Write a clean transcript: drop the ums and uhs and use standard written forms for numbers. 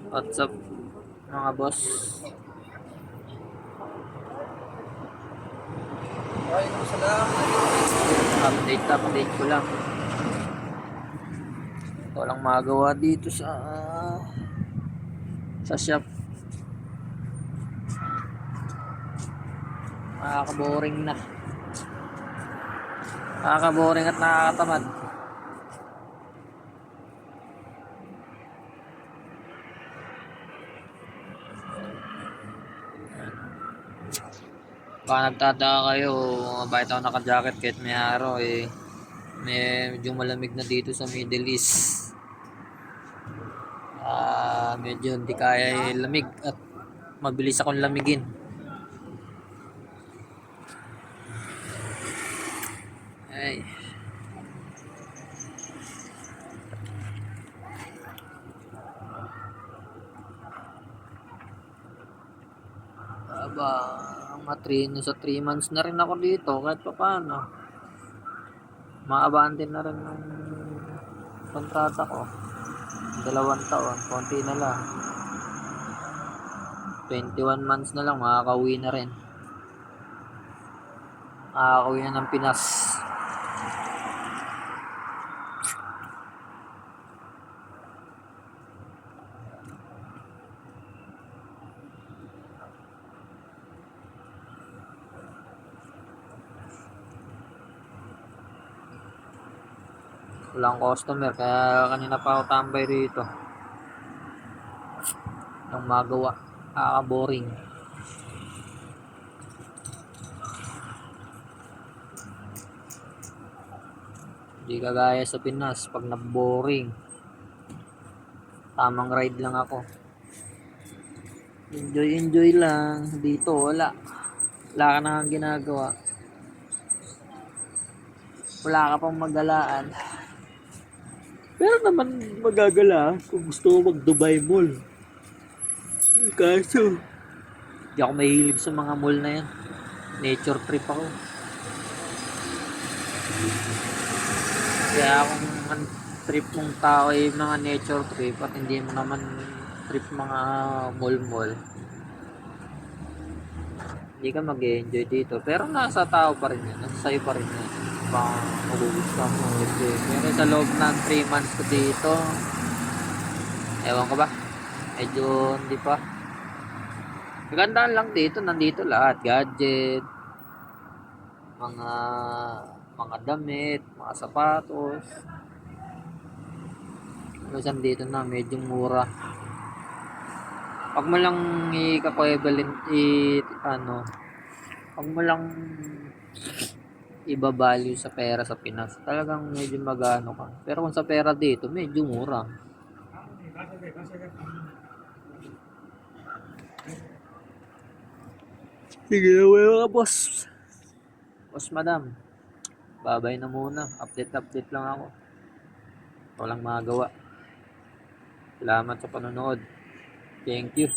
What's up mga boss? Update ko lang. Walang magawa dito sa shop. Nakaka-boring na. Nakaka-boring at nakakatamad. Baka nagtataka kayo, bakit ako naka-jacket kahit may araw medyo malamig na dito sa Middle East. Medyo hindi kaya lamig at mabilis akong lamigin. Ay. Sa 3 months na rin ako dito kahit pa paano. Maabante na rin ng kontrata ko. 2 taon, konti na lang. 21 months na lang, makakauwi na rin. Makakauwi na ng Pinas. Walang customer, kaya kanina pa ako tambay rito. Ang magawa, boring. Hindi kagaya sa Pinas, pag na-boring, tamang ride lang ako. Enjoy lang. Dito wala ka nang ginagawa. Wala ka pang magalaan. Pero naman magagala kung gusto mo mag-Dubai Mall. Kaso, di ako mahilig sa mga mall na yan. Nature trip ako. Kaya kung ang trip mong tao ay mga nature trip at hindi mo naman trip mga mall, hindi ka mag-enjoy dito. Pero nasa tao pa rin yan. Nasa sa'yo pa rin yan. Baka magugustuhan mo. Pero sa loob ng 3 months ko dito, ewan ko ba, medyo hindi pa. Magandaan lang dito, nandito lahat. Gadget, mga damit, mga sapatos. Minsan dito na medyo mura. Pag mo lang i-equivalent pag mo lang iba-value sa pera sa Pinas, talagang medyo magano ka. Pero kung sa pera dito, medyo mura. Sige na mga boss. Boss madam, babay na muna. Update lang ako. Walang magawa. Salamat sa panonood. Thank you.